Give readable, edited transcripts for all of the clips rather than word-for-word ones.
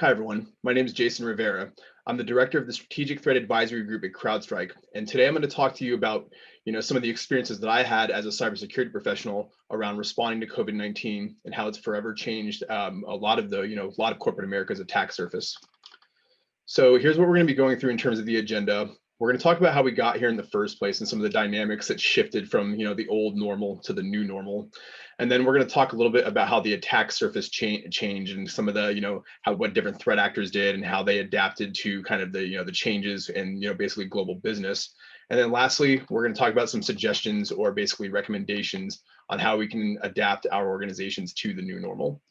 Hi, everyone. My name is Jason Rivera. I'm the director of the Strategic Threat Advisory Group at CrowdStrike. And today I'm going to talk to you about, some of the experiences that I had as a cybersecurity professional around responding to COVID-19 and how it's forever changed a lot of a lot of corporate America's attack surface. So here's what we're going to be going through in terms of the agenda. We're going to talk about how we got here in the first place and some of the dynamics that shifted from, the old normal to the new normal. And then we're going to talk a little bit about how the attack surface changed and some of the, how what different threat actors did and how they adapted to kind of the changes in, basically global business. And then lastly, we're going to talk about some suggestions or basically recommendations on how we can adapt our organizations to the new normal.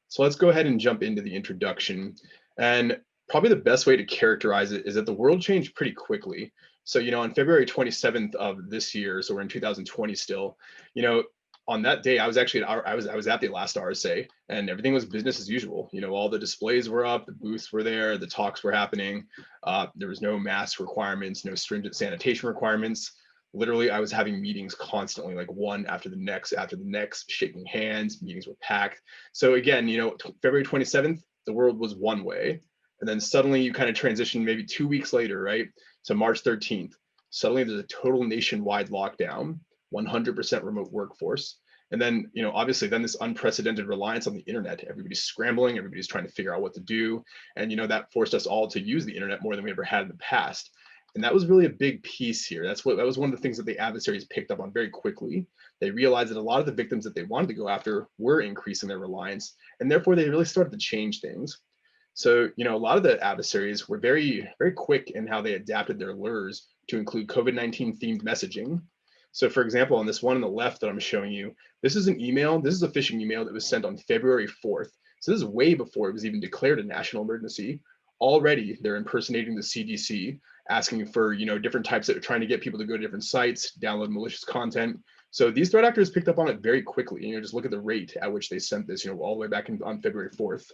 So let's go ahead and jump into the introduction. And probably the best way to characterize it is that the world changed pretty quickly. So, on February 27th of this year, so we're in 2020 still, on that day, I was actually I was at the last RSA and everything was business as usual. All the displays were up, the booths were there, the talks were happening. There was no mask requirements, no stringent sanitation requirements. Literally, I was having meetings constantly, like one after the next, shaking hands, meetings were packed. So again, February 27th, the world was one way. And then suddenly you kind of transition maybe 2 weeks later, right? To March 13th. Suddenly there's a total nationwide lockdown, 100% remote workforce. And then, obviously then this unprecedented reliance on the internet. Everybody's scrambling, everybody's trying to figure out what to do. And, that forced us all to use the internet more than we ever had in the past. And that was really a big piece here. That was one of the things that the adversaries picked up on very quickly. They realized that a lot of the victims that they wanted to go after were increasing their reliance, and therefore they really started to change things. So, a lot of the adversaries were very, very quick in how they adapted their lures to include COVID-19 themed messaging. So, for example, on this one on the left that I'm showing you, this is an email. This is a phishing email that was sent on February 4th. So this is way before it was even declared a national emergency. Already, they're impersonating the CDC, asking for, different types that are trying to get people to go to different sites, download malicious content. So these threat actors picked up on it very quickly. Just look at the rate at which they sent this, all the way back on February 4th.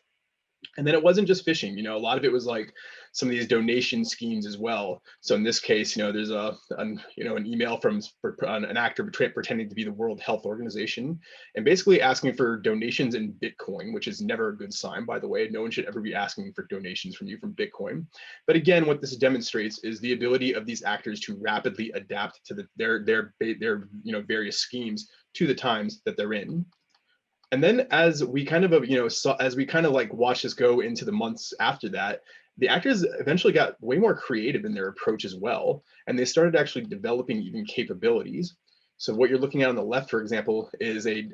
And then it wasn't just phishing, a lot of it was like some of these donation schemes as well. So in this case, there's an email from an actor pretending to be the World Health Organization and basically asking for donations in Bitcoin, which is never a good sign, by the way. No one should ever be asking for donations from you from Bitcoin. But again, what this demonstrates is the ability of these actors to rapidly adapt to their various schemes to the times that they're in. And then as we kind of, like watch this go into the months after that, the actors eventually got way more creative in their approach as well. And they started actually developing even capabilities. So what you're looking at on the left, for example, is a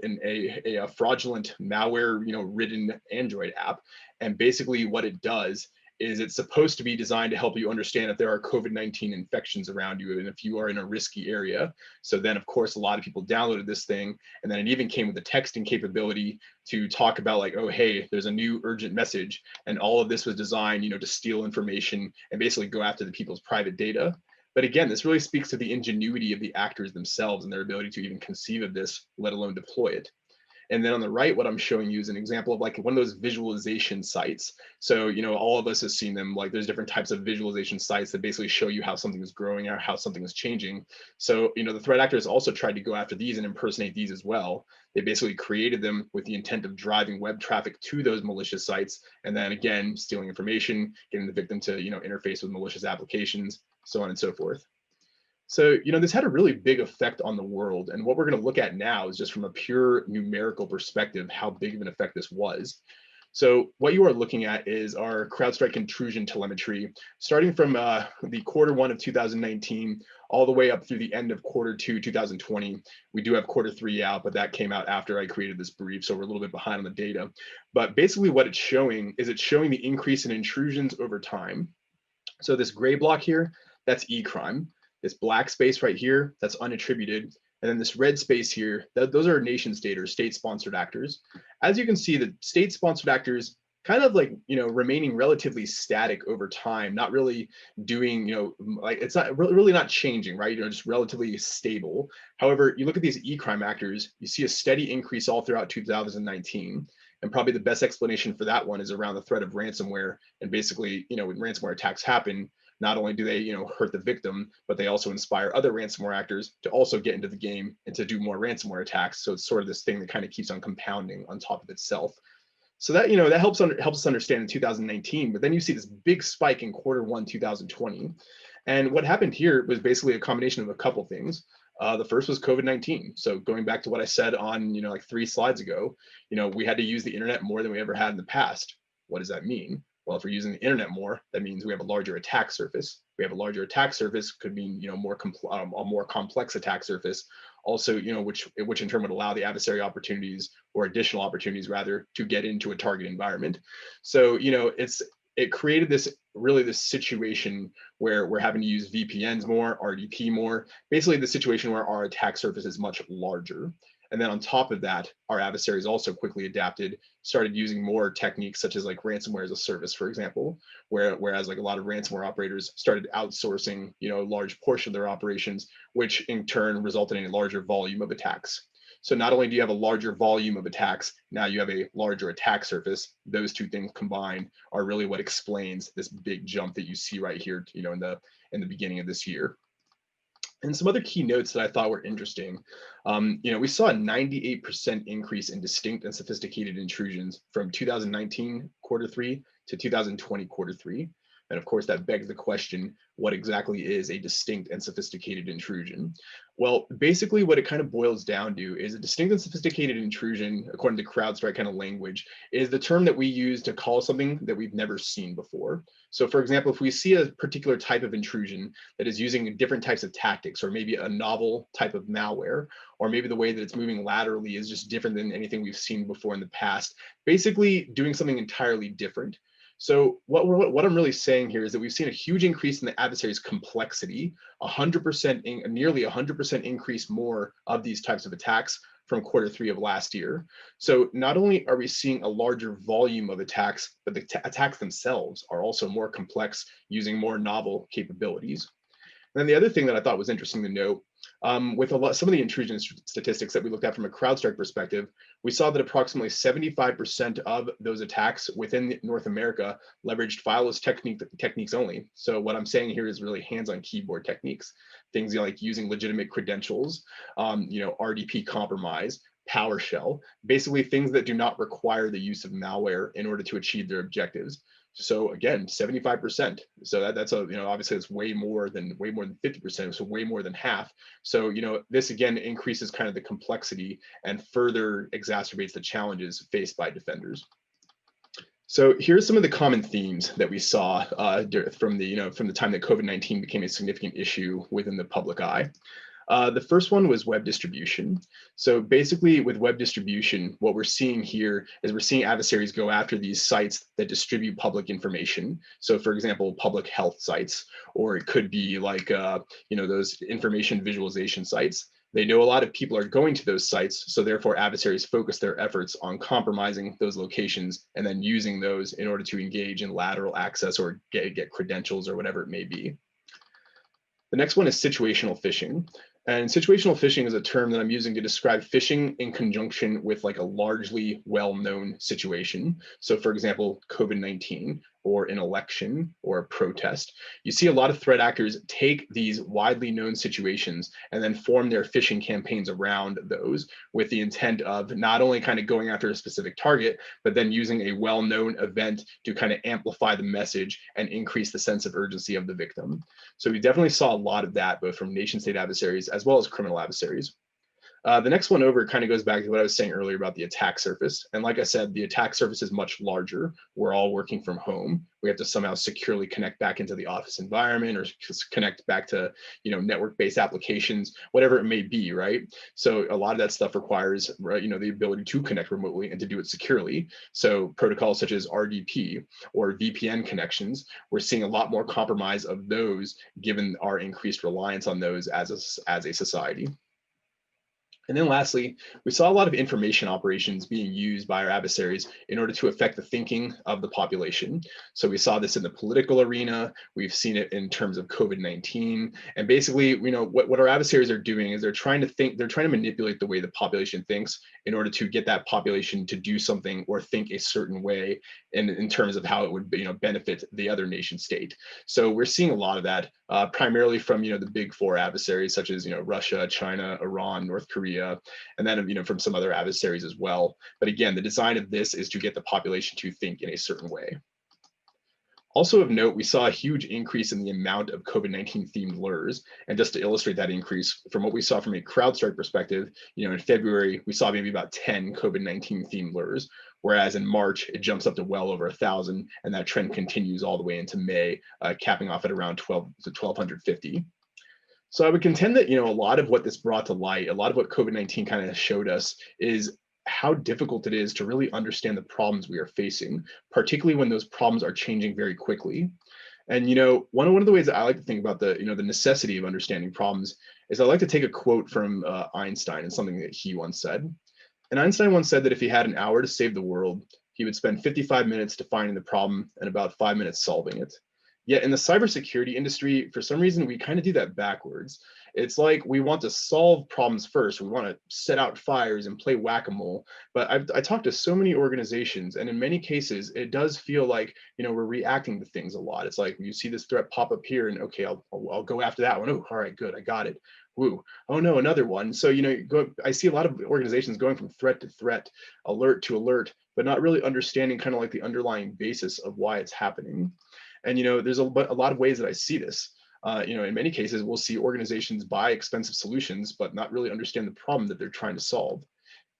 fraudulent malware, ridden Android app. And basically what it does is it's supposed to be designed to help you understand if there are COVID-19 infections around you and if you are in a risky area. So then, of course, a lot of people downloaded this thing. And then it even came with a texting capability to talk about like, oh, hey, there's a new urgent message. And all of this was designed, to steal information and basically go after the people's private data. But again, this really speaks to the ingenuity of the actors themselves and their ability to even conceive of this, let alone deploy it. And then on the right, what I'm showing you is an example of like one of those visualization sites. So, all of us have seen them, like there's different types of visualization sites that basically show you how something is growing or how something is changing. So, the threat actors also tried to go after these and impersonate these as well. They basically created them with the intent of driving web traffic to those malicious sites. And then again, stealing information, getting the victim to, interface with malicious applications, so on and so forth. So, this had a really big effect on the world. And what we're going to look at now is just from a pure numerical perspective, how big of an effect this was. So what you are looking at is our CrowdStrike intrusion telemetry, starting from the Q1 of 2019, all the way up through the end of Q2 2020. We do have Q3 out, but that came out after I created this brief, so we're a little bit behind on the data. But basically what it's showing is it's showing the increase in intrusions over time. So this gray block here, that's e-crime. This black space right here, that's unattributed. And then this red space here, those are nation state or state-sponsored actors. As you can see, the state-sponsored actors kind of like, remaining relatively static over time, not really doing, like it's not really not changing, right? Just relatively stable. However, you look at these e-crime actors, you see a steady increase all throughout 2019. And probably the best explanation for that one is around the threat of ransomware. And basically, when ransomware attacks happen, not only do they, hurt the victim, but they also inspire other ransomware actors to also get into the game and to do more ransomware attacks. So it's sort of this thing that kind of keeps on compounding on top of itself. So that, that helps us understand in 2019, but then you see this big spike in Q1 2020. And what happened here was basically a combination of a couple things. The first was COVID-19. So going back to what I said on, like 3 slides ago, we had to use the internet more than we ever had in the past. What does that mean? Well, if we're using the internet more, that means we have a larger attack surface. We have a larger attack surface could mean, a more complex attack surface. Also, which in turn would allow the adversary opportunities, or additional opportunities rather, to get into a target environment. So, it created this situation where we're having to use VPNs more, RDP more, basically the situation where our attack surface is much larger. And then on top of that, our adversaries also quickly adapted, started using more techniques such as like ransomware as a service, for example, whereas like a lot of ransomware operators started outsourcing, a large portion of their operations, which in turn resulted in a larger volume of attacks. So not only do you have a larger volume of attacks, now you have a larger attack surface. Those two things combined are really what explains this big jump that you see right here, in the beginning of this year. And some other key notes that I thought were interesting. We saw a 98% increase in distinct and sophisticated intrusions from 2019 Q3 to 2020 Q3. And of course, that begs the question, what exactly is a distinct and sophisticated intrusion? Well, basically what it kind of boils down to is a distinct and sophisticated intrusion, according to CrowdStrike kind of language, is the term that we use to call something that we've never seen before. So for example, if we see a particular type of intrusion that is using different types of tactics, or maybe a novel type of malware, or maybe the way that it's moving laterally is just different than anything we've seen before in the past, basically doing something entirely different. So what I'm really saying here is that we've seen a huge increase in the adversary's complexity, nearly 100% increase more of these types of attacks from Q3 of last year. So not only are we seeing a larger volume of attacks, but the attacks themselves are also more complex, using more novel capabilities. And then the other thing that I thought was interesting to note, with some of the intrusion statistics that we looked at from a CrowdStrike perspective, we saw that approximately 75% of those attacks within North America leveraged fileless techniques only. So what I'm saying here is really hands-on keyboard techniques, things like using legitimate credentials, RDP compromise, PowerShell, basically things that do not require the use of malware in order to achieve their objectives. So again, 75%. So that's obviously it's way more than 50%. So way more than half. So this again increases kind of the complexity and further exacerbates the challenges faced by defenders. So here's some of the common themes that we saw from the time that COVID-19 became a significant issue within the public eye. The first one was web distribution. So basically with web distribution, what we're seeing here is we're seeing adversaries go after these sites that distribute public information. So for example, public health sites, or it could be like, those information visualization sites. They know a lot of people are going to those sites, so therefore adversaries focus their efforts on compromising those locations and then using those in order to engage in lateral access or get credentials or whatever it may be. The next one is situational phishing. And situational phishing is a term that I'm using to describe phishing in conjunction with like a largely well-known situation. So for example, COVID-19 or an election or a protest. You see a lot of threat actors take these widely known situations and then form their phishing campaigns around those with the intent of not only kind of going after a specific target, but then using a well-known event to kind of amplify the message and increase the sense of urgency of the victim. So we definitely saw a lot of that, both from nation state adversaries as well as criminal adversaries. The next one over kind of goes back to what I was saying earlier about the attack surface. And like I said, the attack surface is much larger. We're all working from home. We have to somehow securely connect back into the office environment or connect back to, network-based applications, whatever it may be, right? So a lot of that stuff requires, the ability to connect remotely and to do it securely. So protocols such as RDP or VPN connections, we're seeing a lot more compromise of those given our increased reliance on those as a society. And then lastly, we saw a lot of information operations being used by our adversaries in order to affect the thinking of the population. So we saw this in the political arena. We've seen it in terms of COVID-19. And basically, what our adversaries are doing is they're trying to manipulate the way the population thinks in order to get that population to do something or think a certain way in terms of how it would benefit the other nation state. So we're seeing a lot of that primarily from the big four adversaries such as Russia, China, Iran, North Korea, Korea, and then from some other adversaries as well. But again, the design of this is to get the population to think in a certain way. Also of note, we saw a huge increase in the amount of COVID-19 themed lures. And just to illustrate that increase, from what we saw from a CrowdStrike perspective, in February, we saw maybe about 10 COVID-19 themed lures, whereas in March, it jumps up to well over 1,000, and that trend continues all the way into May, capping off at around 1,250. So I would contend that, a lot of what this brought to light, a lot of what COVID-19 kind of showed us is how difficult it is to really understand the problems we are facing, particularly when those problems are changing very quickly. And one of the ways that I like to think about the necessity of understanding problems is I like to take a quote from Einstein and something that he once said. And Einstein once said that if he had an hour to save the world, he would spend 55 minutes defining the problem and about 5 minutes solving it. Yet in the cybersecurity industry, for some reason, we kind of do that backwards. It's like we want to solve problems first. We want to set out fires and play whack-a-mole. But I talked to so many organizations, and in many cases, it does feel like we're reacting to things a lot. It's like you see this threat pop up here, and okay, I'll go after that one. Oh, all right, good, I got it. Woo. Oh no, another one. So I see a lot of organizations going from threat to threat, alert to alert, but not really understanding kind of like the underlying basis of why it's happening. And there's a lot of ways that I see this. In many cases, we'll see organizations buy expensive solutions, but not really understand the problem that they're trying to solve.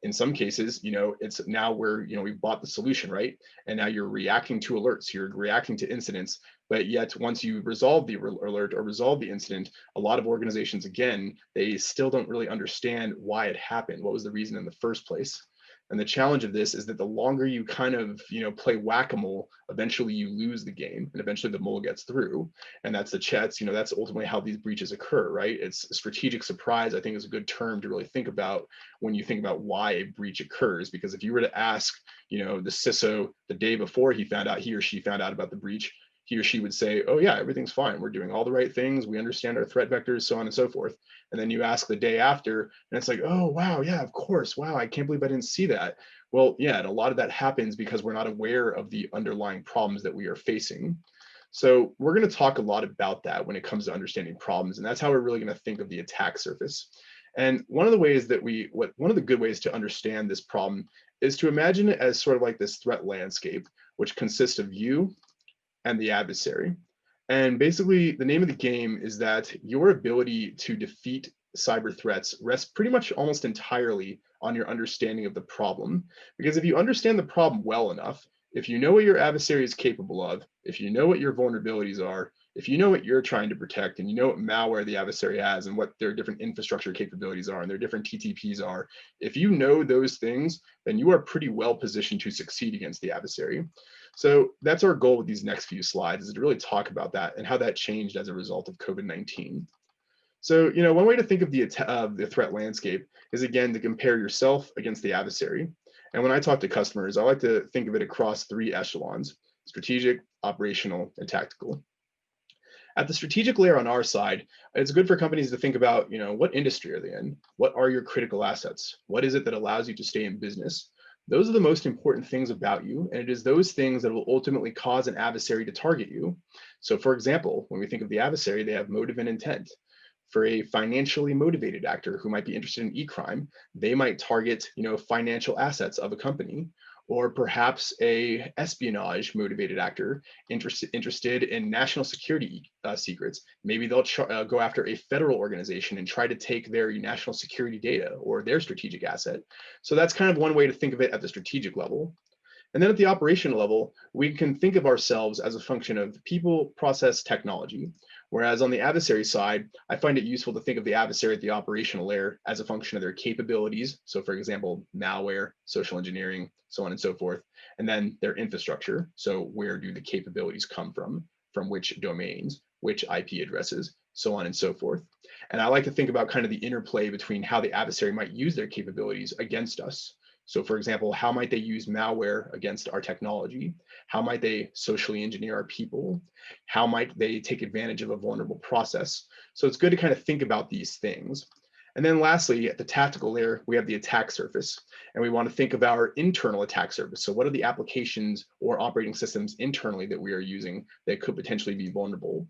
In some cases, it's now where, we've bought the solution, right? And now you're reacting to alerts, you're reacting to incidents, but yet once you resolve the alert or resolve the incident, a lot of organizations, again, they still don't really understand why it happened. What was the reason in the first place? And the challenge of this is that the longer you kind of, play whack-a-mole, eventually you lose the game and eventually the mole gets through. And that's the chats, that's ultimately how these breaches occur, right? It's strategic surprise, I think, is a good term to really think about when you think about why a breach occurs. Because if you were to ask, the CISO the day before he or she found out about the breach, he or she would say, oh yeah, everything's fine. We're doing all the right things. We understand our threat vectors, so on and so forth. And then you ask the day after, and it's like, oh, wow, yeah, of course. Wow, I can't believe I didn't see that. Well, yeah, and a lot of that happens because we're not aware of the underlying problems that we are facing. So we're going to talk a lot about that when it comes to understanding problems. And that's how we're really going to think of the attack surface. And one of the ways that one of the good ways to understand this problem is to imagine it as sort of like this threat landscape, which consists of you and the adversary. And basically, the name of the game is that your ability to defeat cyber threats rests pretty much almost entirely on your understanding of the problem. Because if you understand the problem well enough, if you know what your adversary is capable of, if you know what your vulnerabilities are, if you know what you're trying to protect, and you know what malware the adversary has and what their different infrastructure capabilities are and their different TTPs are, if you know those things, then you are pretty well positioned to succeed against the adversary. So that's our goal with these next few slides, is to really talk about that and how that changed as a result of COVID-19. So, one way to think of the threat landscape is, again, to compare yourself against the adversary. And when I talk to customers, I like to think of it across 3 echelons: strategic, operational, and tactical. At the strategic layer on our side, it's good for companies to think about, what industry are they in? What are your critical assets? What is it that allows you to stay in business? Those are the most important things about you, and it is those things that will ultimately cause an adversary to target you. So for example, when we think of the adversary, they have motive and intent. For a financially motivated actor who might be interested in e-crime, they might target, financial assets of a company. Or perhaps a espionage motivated actor interested in national security secrets. Maybe they'll go after a federal organization and try to take their national security data or their strategic asset. So that's kind of one way to think of it at the strategic level. And then at the operational level, we can think of ourselves as a function of people, process, technology. Whereas on the adversary side, I find it useful to think of the adversary at the operational layer as a function of their capabilities. So for example, malware, social engineering, so on and so forth. And then their infrastructure. So where do the capabilities come from which domains, which IP addresses, so on and so forth. And I like to think about kind of the interplay between how the adversary might use their capabilities against us. So for example, how might they use malware against our technology? How might they socially engineer our people? How might they take advantage of a vulnerable process? So it's good to kind of think about these things. And then lastly, at the tactical layer, we have the attack surface, and we want to think of our internal attack surface. So what are the applications or operating systems internally that we are using that could potentially be vulnerable?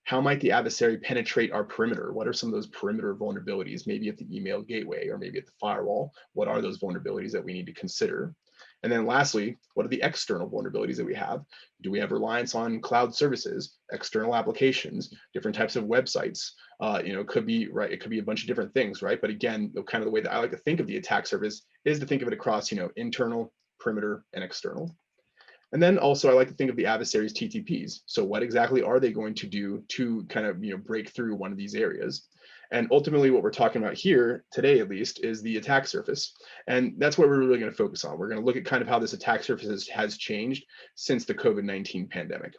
How might the adversary penetrate our perimeter? What are some of those perimeter vulnerabilities, maybe at the email gateway or maybe at the firewall? What are those vulnerabilities that we need to consider? And then lastly, what are the external vulnerabilities that we have? Do we have reliance on cloud services, external applications, different types of websites? It could be right. It could be a bunch of different things, right? But again, kind of the way that I like to think of the attack surface is to think of it across, internal, perimeter, and external. And then also I like to think of the adversary's TTPs. So what exactly are they going to do to kind of break through one of these areas? And ultimately what we're talking about here today, at least, is the attack surface. And that's what we're really going to focus on. We're going to look at kind of how this attack surface has changed since the COVID-19 pandemic.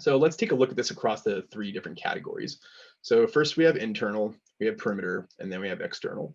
So let's take a look at this across the three different categories. So first we have internal, we have perimeter, and then we have external.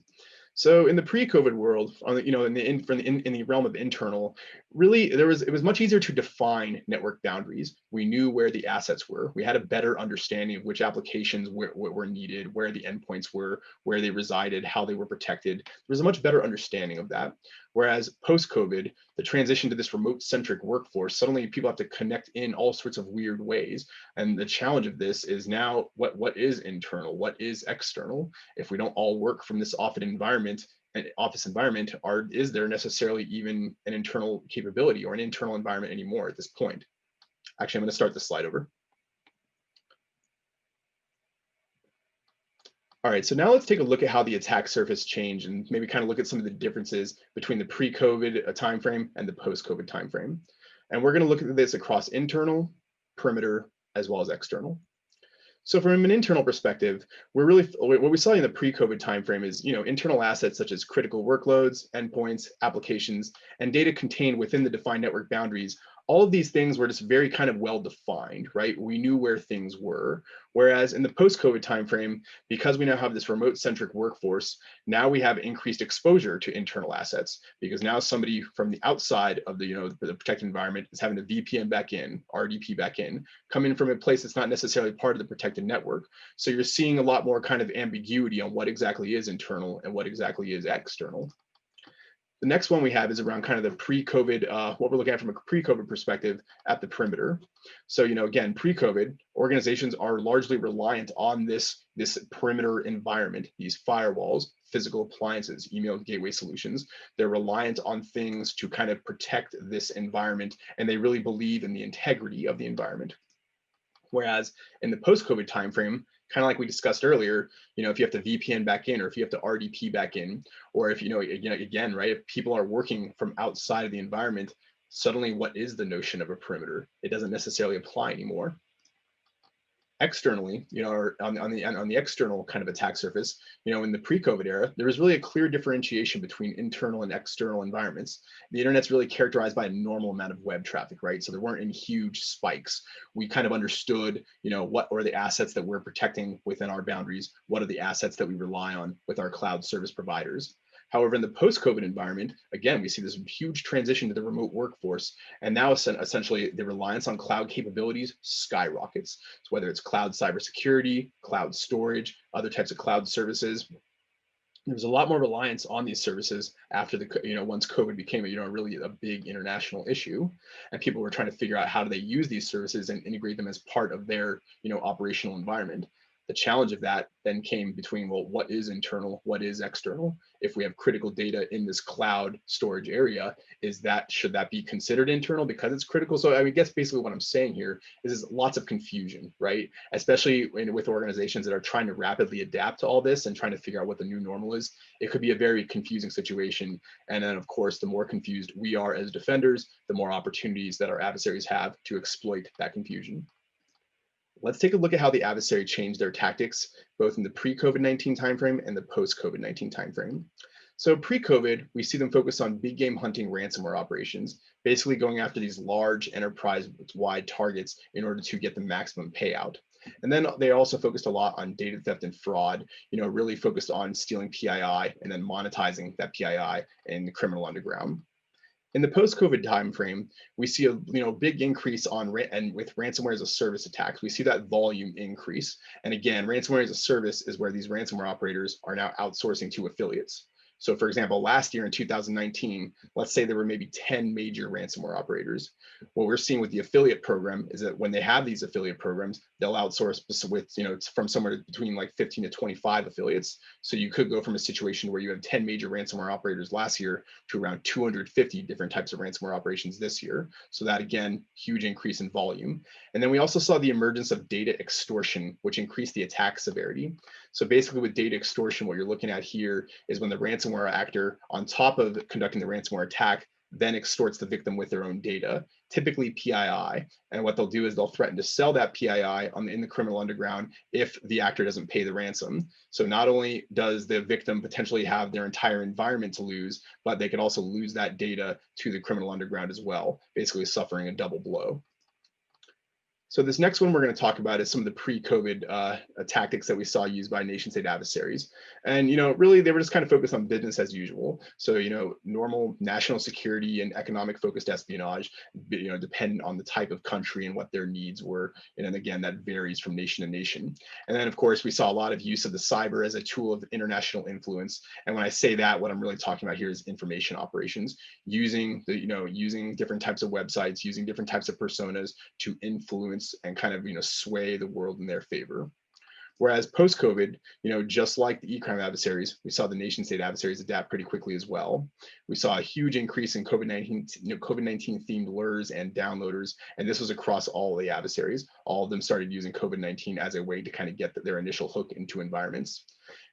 So in the pre-COVID world, in the realm of internal, really it was much easier to define network boundaries. We knew where the assets were. We had a better understanding of which applications were needed, where the endpoints were, where they resided, how they were protected. There was a much better understanding of that. Whereas post-COVID, the transition to this remote-centric workforce, suddenly people have to connect in all sorts of weird ways. And the challenge of this is now what is internal, what is external? If we don't all work from this office environment, is there necessarily even an internal capability or an internal environment anymore at this point? Actually, I'm going to start the slide over. All right, so now let's take a look at how the attack surface changed and maybe kind of look at some of the differences between the pre-COVID timeframe and the post-COVID timeframe. And we're going to look at this across internal, perimeter, as well as external. So from an internal perspective, what we saw in the pre-COVID timeframe is, internal assets such as critical workloads, endpoints, applications, and data contained within the defined network boundaries. All of these things were just very kind of well defined, right? We knew where things were. Whereas in the post-COVID timeframe, because we now have this remote-centric workforce, now we have increased exposure to internal assets because now somebody from the outside of the protected environment is having to VPN back in, RDP back in, come in from a place that's not necessarily part of the protected network. So you're seeing a lot more kind of ambiguity on what exactly is internal and what exactly is external. The next one we have is around kind of the pre-COVID, what we're looking at from a pre-COVID perspective at the perimeter. So, again, pre-COVID, organizations are largely reliant on this perimeter environment, these firewalls, physical appliances, email gateway solutions. They're reliant on things to kind of protect this environment, and they really believe in the integrity of the environment. Whereas in the post-COVID timeframe, kind of like we discussed earlier, if you have to VPN back in, or if you have to RDP back in, or if again, right, if people are working from outside of the environment, suddenly what is the notion of a perimeter? It doesn't necessarily apply anymore. Externally, or on the external kind of attack surface, in the pre-COVID era, there was really a clear differentiation between internal and external environments. The internet's really characterized by a normal amount of web traffic, right? So there weren't any huge spikes. We kind of understood, what are the assets that we're protecting within our boundaries? What are the assets that we rely on with our cloud service providers? However, in the post-COVID environment, again, we see this huge transition to the remote workforce. And now essentially the reliance on cloud capabilities skyrockets. So whether it's cloud cybersecurity, cloud storage, other types of cloud services, there's a lot more reliance on these services after once COVID became really a big international issue, and people were trying to figure out how do they use these services and integrate them as part of their operational environment. The challenge of that then came between, well, what is internal, what is external? If we have critical data in this cloud storage area, should that be considered internal because it's critical? So I guess basically what I'm saying here is lots of confusion, right? Especially with organizations that are trying to rapidly adapt to all this and trying to figure out what the new normal is. It could be a very confusing situation. And then of course, the more confused we are as defenders, the more opportunities that our adversaries have to exploit that confusion. Let's take a look at how the adversary changed their tactics, both in the pre-COVID-19 timeframe and the post-COVID-19 timeframe. So pre-COVID, we see them focus on big game hunting ransomware operations, basically going after these large enterprise-wide targets in order to get the maximum payout. And then they also focused a lot on data theft and fraud, really focused on stealing PII and then monetizing that PII in the criminal underground. In the post-COVID timeframe, we see a big increase and with ransomware as a service attacks, we see that volume increase. And again, ransomware as a service is where these ransomware operators are now outsourcing to affiliates. So for example, last year in 2019, let's say there were maybe 10 major ransomware operators. What we're seeing with the affiliate program is that when they have these affiliate programs, they'll outsource with, from somewhere between like 15 to 25 affiliates. So you could go from a situation where you have 10 major ransomware operators last year to around 250 different types of ransomware operations this year. So that, again, huge increase in volume. And then we also saw the emergence of data extortion, which increased the attack severity. So basically with data extortion, what you're looking at here is when the ransomware actor, on top of conducting the ransomware attack, then extorts the victim with their own data, typically PII. And what they'll do is they'll threaten to sell that PII in the criminal underground if the actor doesn't pay the ransom. So not only does the victim potentially have their entire environment to lose, but they could also lose that data to the criminal underground as well, basically suffering a double blow. So this next one we're going to talk about is some of the pre-COVID tactics that we saw used by nation state adversaries. And, really they were just kind of focused on business as usual. So, normal national security and economic focused espionage, dependent on the type of country and what their needs were. And then again, that varies from nation to nation. And then of course, we saw a lot of use of the cyber as a tool of international influence. And when I say that, what I'm really talking about here is information operations, using different types of websites, using different types of personas to influence and kind of sway the world in their favor. Whereas post-COVID, just like the e-crime adversaries, we saw the nation state adversaries adapt pretty quickly as well. We saw a huge increase in COVID-19 themed lures and downloaders, and this was across all of the adversaries. All of them started using COVID-19 as a way to kind of get their initial hook into environments.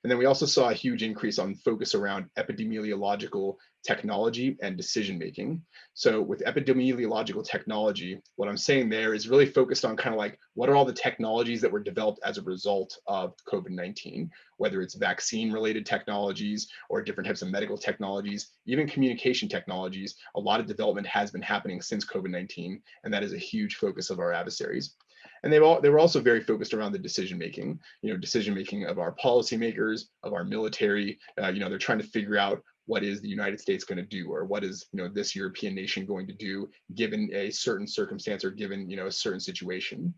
And then we also saw a huge increase on focus around epidemiological technology and decision-making. So with epidemiological technology, what I'm saying there is really focused on kind of like, what are all the technologies that were developed as a result of COVID-19, whether it's vaccine-related technologies or different types of medical technologies, even communication technologies. A lot of development has been happening since COVID-19, and that is a huge focus of our adversaries. And they were also very focused around the decision-making of our policymakers, of our military. They're trying to figure out what is the United States going to do, or what is this European nation going to do given a certain circumstance or given a certain situation.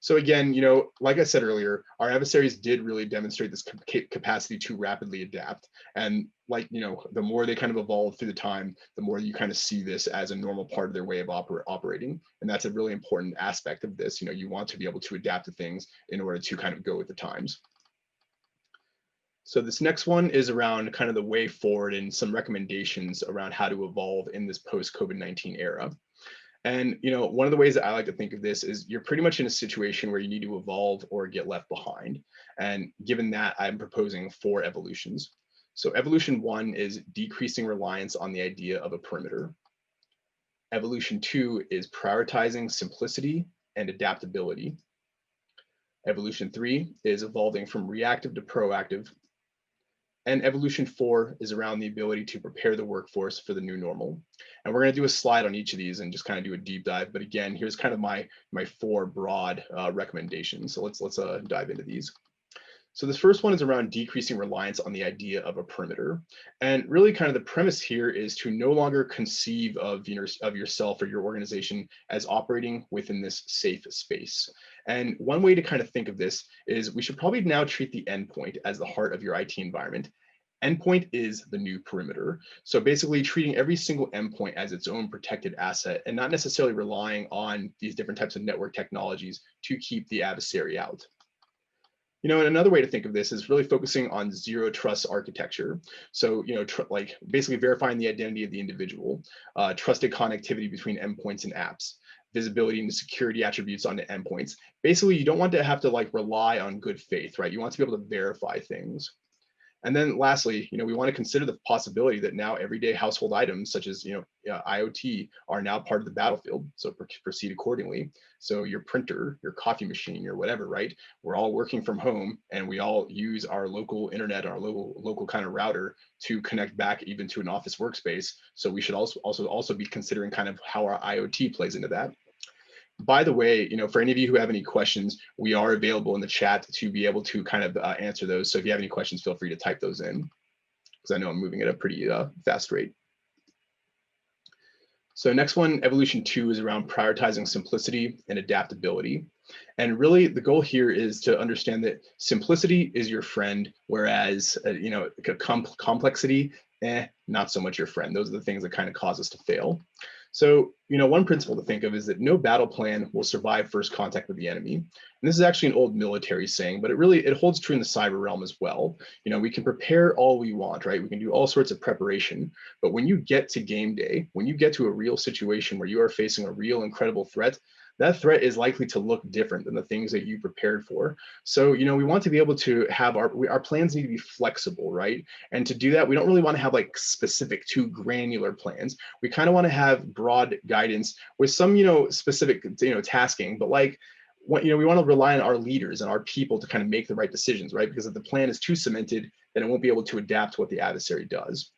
So again, like I said earlier, our adversaries did really demonstrate this capacity to rapidly adapt. And the more they kind of evolve through the time, the more you kind of see this as a normal part of their way of operating. And that's a really important aspect of this. You want to be able to adapt to things in order to kind of go with the times. So this next one is around kind of the way forward and some recommendations around how to evolve in this post-COVID-19 era. And one of the ways that I like to think of this is you're pretty much in a situation where you need to evolve or get left behind. And given that, I'm proposing 4 evolutions. So evolution 1 is decreasing reliance on the idea of a perimeter. Evolution 2 is prioritizing simplicity and adaptability. Evolution 3 is evolving from reactive to proactive. And evolution 4 is around the ability to prepare the workforce for the new normal. And we're going to do a slide on each of these and just kind of do a deep dive. But again, here's kind of my 4 broad recommendations. So let's dive into these. So this first one is around decreasing reliance on the idea of a perimeter. And really kind of the premise here is to no longer conceive of yourself or your organization as operating within this safe space. And one way to kind of think of this is we should probably now treat the endpoint as the heart of your IT environment. Endpoint is the new perimeter. So basically treating every single endpoint as its own protected asset and not necessarily relying on these different types of network technologies to keep the adversary out. And another way to think of this is really focusing on zero trust architecture. So, like basically verifying the identity of the individual, trusted connectivity between endpoints and apps, visibility into security attributes onto endpoints. Basically, you don't want to have to rely on good faith, right? You want to be able to verify things. And then lastly, we want to consider the possibility that now everyday household items such as, IoT are now part of the battlefield. So proceed accordingly. So your printer, your coffee machine, your whatever, right? We're all working from home and we all use our local internet, our local kind of router to connect back even to an office workspace. So we should also be considering kind of how our IoT plays into that. By the way, for any of you who have any questions, we are available in the chat to be able to kind of answer those. So if you have any questions, feel free to type those in, because I know I'm moving at a pretty fast rate. So next one, evolution 2, is around prioritizing simplicity and adaptability. And really the goal here is to understand that simplicity is your friend, whereas complexity not so much your friend. Those are the things that kind of cause us to fail. So, one principle to think of is that no battle plan will survive first contact with the enemy. And this is actually an old military saying, but it holds true in the cyber realm as well. We can prepare all we want, right? We can do all sorts of preparation, but when you get to game day, when you get to a real situation where you are facing a real incredible threat, that threat is likely to look different than the things that you prepared for. So, we want to be able to have our plans need to be flexible, right? And to do that, we don't really want to have like specific, too granular plans. We kind of want to have broad guidance with some, specific, tasking, but like, we want to rely on our leaders and our people to kind of make the right decisions, right? Because if the plan is too cemented, then it won't be able to adapt to what the adversary does.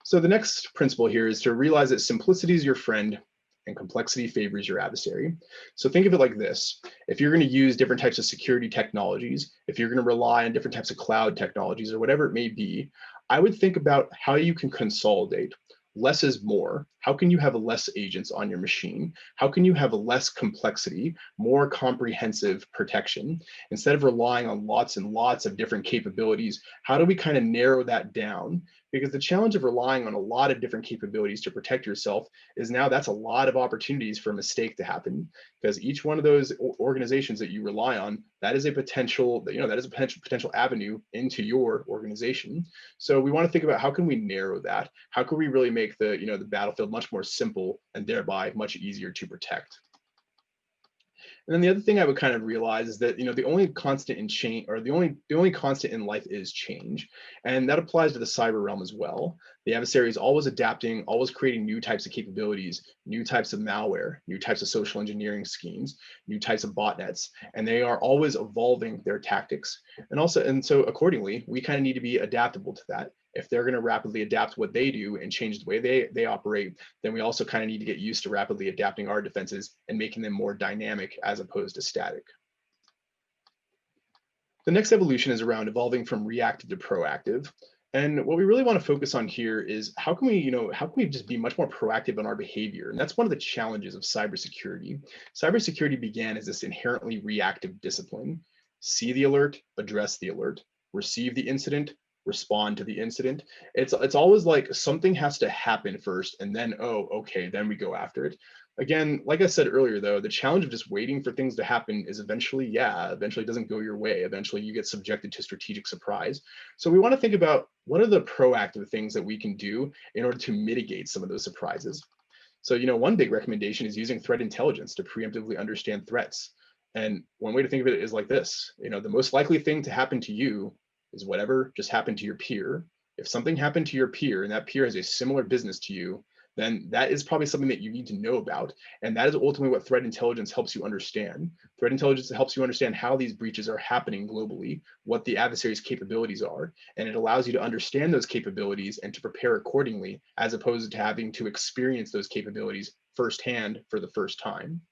So the next principle here is to realize that simplicity is your friend and complexity favors your adversary. So think of it like this. If you're going to use different types of security technologies, if you're going to rely on different types of cloud technologies or whatever it may be, I would think about how you can consolidate. Less is more. How can you have less agents on your machine? How can you have less complexity, more comprehensive protection? Instead of relying on lots and lots of different capabilities, how do we kind of narrow that down? Because the challenge of relying on a lot of different capabilities to protect yourself is now that's a lot of opportunities for a mistake to happen, because each one of those organizations that you rely on, that is a potential, potential avenue into your organization. So we want to think about how can we narrow that? How can we really make the battlefield much more simple and thereby much easier to protect? And then the other thing I would kind of realize is that the only constant in change, or the only constant in life, is change, and that applies to the cyber realm as well. The adversary is always adapting, always creating new types of capabilities, new types of malware, new types of social engineering schemes, new types of botnets, and they are always evolving their tactics. And so accordingly, we kind of need to be adaptable to that. If they're going to rapidly adapt what they do and change the way they operate, then we also kind of need to get used to rapidly adapting our defenses and making them more dynamic as opposed to static. The next evolution is around evolving from reactive to proactive. And what we really want to focus on here is how can we just be much more proactive in our behavior? And that's one of the challenges of cybersecurity. Cybersecurity began as this inherently reactive discipline. See the alert, address the alert, receive the incident, respond to the incident. It's always like something has to happen first, and then, oh, okay, then we go after it. Again, like I said earlier, though, the challenge of just waiting for things to happen is eventually it doesn't go your way. Eventually you get subjected to strategic surprise. So we want to think about what are the proactive things that we can do in order to mitigate some of those surprises. So, one big recommendation is using threat intelligence to preemptively understand threats. And one way to think of it is like this, the most likely thing to happen to you is whatever just happened to your peer. If something happened to your peer and that peer has a similar business to you, then that is probably something that you need to know about. And that is ultimately what threat intelligence helps you understand. Threat intelligence helps you understand how these breaches are happening globally, what the adversary's capabilities are, and it allows you to understand those capabilities and to prepare accordingly, as opposed to having to experience those capabilities firsthand for the first time.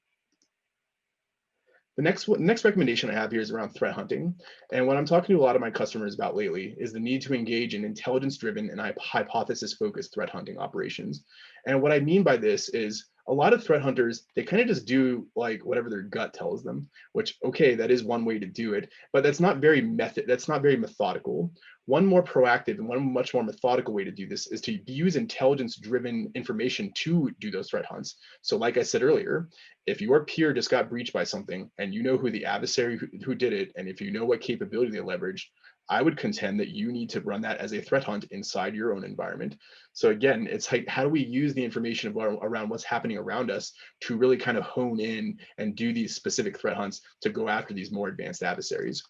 The next recommendation I have here is around threat hunting. And what I'm talking to a lot of my customers about lately is the need to engage in intelligence-driven and hypothesis-focused threat hunting operations. And what I mean by this is a lot of threat hunters, they kind of just do like whatever their gut tells them, which, okay, that is one way to do it, but that's not very methodical. One more proactive and one much more methodical way to do this is to use intelligence-driven information to do those threat hunts. So like I said earlier, if your peer just got breached by something and you know who the adversary who did it, and if you know what capability they leveraged, I would contend that you need to run that as a threat hunt inside your own environment. So again, it's like, how do we use the information around what's happening around us to really kind of hone in and do these specific threat hunts to go after these more advanced adversaries?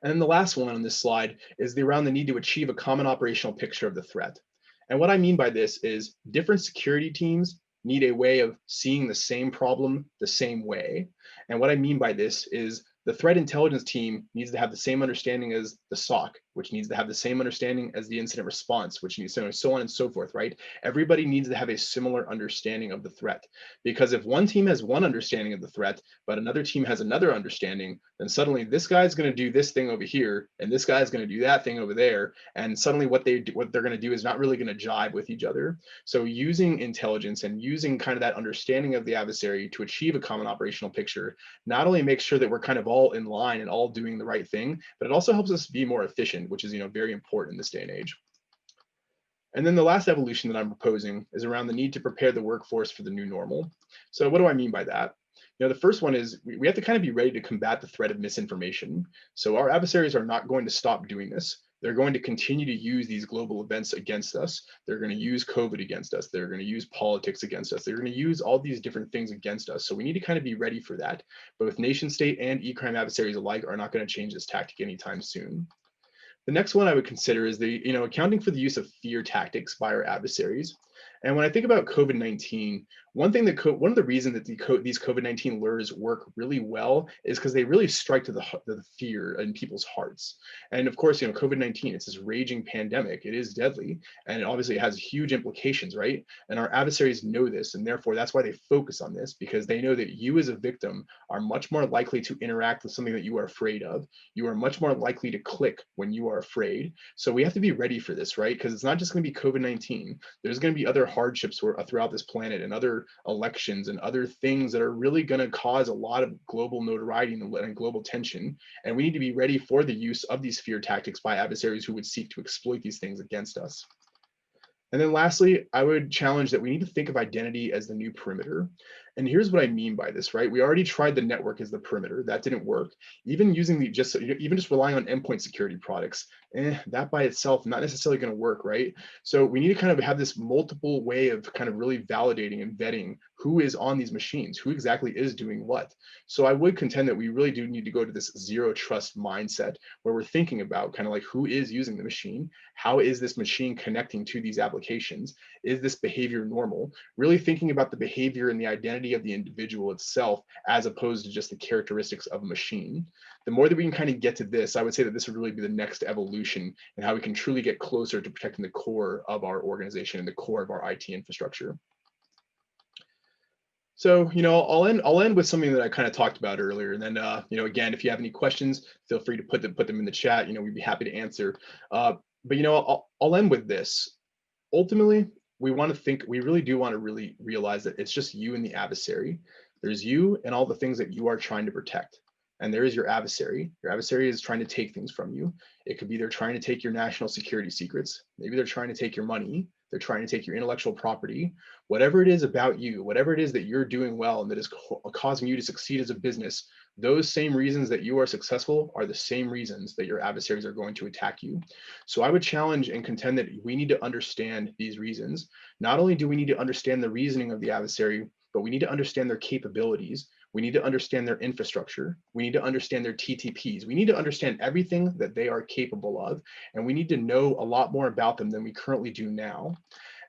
And then the last one on this slide is around the need to achieve a common operational picture of the threat. And what I mean by this is different security teams need a way of seeing the same problem the same way. And what I mean by this is the threat intelligence team needs to have the same understanding as the SOC, which needs to have the same understanding as the incident response, which needs so on and so forth, right? Everybody needs to have a similar understanding of the threat, because if one team has one understanding of the threat, but another team has another understanding, then suddenly this guy's going to do this thing over here, and this guy's going to do that thing over there, and suddenly what they're going to do is not really going to jive with each other. So using intelligence and using kind of that understanding of the adversary to achieve a common operational picture not only makes sure that we're kind of all in line and all doing the right thing, but it also helps us be more efficient, which is very important in this day and age. And then the last evolution that I'm proposing is around the need to prepare the workforce for the new normal. So what do I mean by that? The first one is we have to kind of be ready to combat the threat of misinformation. So our adversaries are not going to stop doing this. They're going to continue to use these global events against us. They're going to use COVID against us. They're going to use politics against us. They're going to use all these different things against us. So we need to kind of be ready for that. Both nation state and e-crime adversaries alike are not going to change this tactic anytime soon. The next one I would consider is accounting for the use of fear tactics by our adversaries. And when I think about COVID-19, one of the reasons that these COVID-19 lures work really well is because they really strike to the fear in people's hearts. And of course, COVID-19, it's this raging pandemic. It is deadly, and obviously it has huge implications, right? And our adversaries know this, and therefore that's why they focus on this, because they know that you as a victim are much more likely to interact with something that you are afraid of. You are much more likely to click when you are afraid. So we have to be ready for this, right? Because it's not just going to be COVID-19. There's going to be other hardships throughout this planet, and other elections and other things that are really going to cause a lot of global notoriety and global tension. And we need to be ready for the use of these fear tactics by adversaries who would seek to exploit these things against us. And then lastly, I would challenge that we need to think of identity as the new perimeter. And here's what I mean by this, right? We already tried the network as the perimeter. That didn't work. Even using just relying on endpoint security products, that by itself, not necessarily going to work, right? So we need to kind of have this multiple way of kind of really validating and vetting who is on these machines, who exactly is doing what. So I would contend that we really do need to go to this zero trust mindset where we're thinking about kind of like who is using the machine, how is this machine connecting to these applications, is this behavior normal? Really thinking about the behavior and the identity of the individual itself, as opposed to just the characteristics of a machine. The more that we can kind of get to this, I would say that this would really be the next evolution in how we can truly get closer to protecting the core of our organization and the core of our IT infrastructure. So, I'll end with something that I kind of talked about earlier. And then, again, if you have any questions, feel free to put them in the chat. We'd be happy to answer. But I'll end with this. Ultimately, we really do want to really realize that it's just you and the adversary. There's you and all the things that you are trying to protect. And there is your adversary. Your adversary is trying to take things from you. It could be they're trying to take your national security secrets. Maybe they're trying to take your money. They're trying to take your intellectual property. Whatever it is about you, whatever it is that you're doing well and that is causing you to succeed as a business, those same reasons that you are successful are the same reasons that your adversaries are going to attack you. So I would challenge and contend that we need to understand these reasons. Not only do we need to understand the reasoning of the adversary, but we need to understand their capabilities. We need to understand their infrastructure. We need to understand their TTPs. We need to understand everything that they are capable of. And we need to know a lot more about them than we currently do now.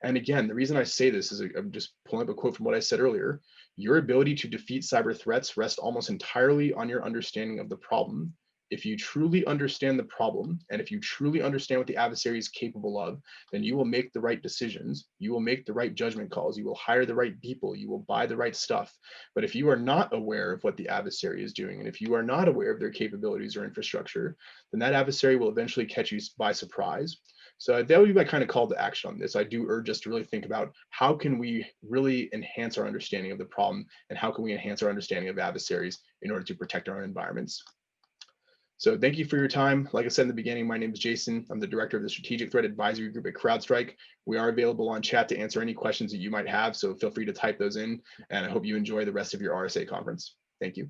And again, the reason I say this is I'm just pulling up a quote from what I said earlier. Your ability to defeat cyber threats rests almost entirely on your understanding of the problem. If you truly understand the problem, and if you truly understand what the adversary is capable of, then you will make the right decisions. You will make the right judgment calls. You will hire the right people. You will buy the right stuff. But if you are not aware of what the adversary is doing, and if you are not aware of their capabilities or infrastructure, then that adversary will eventually catch you by surprise. So that would be my kind of call to action on this. I do urge us to really think about how can we really enhance our understanding of the problem, and how can we enhance our understanding of adversaries in order to protect our environments. So thank you for your time. Like I said in the beginning, my name is Jason. I'm the director of the Strategic Threat Advisory Group at CrowdStrike. We are available on chat to answer any questions that you might have, so feel free to type those in, and I hope you enjoy the rest of your RSA conference. Thank you.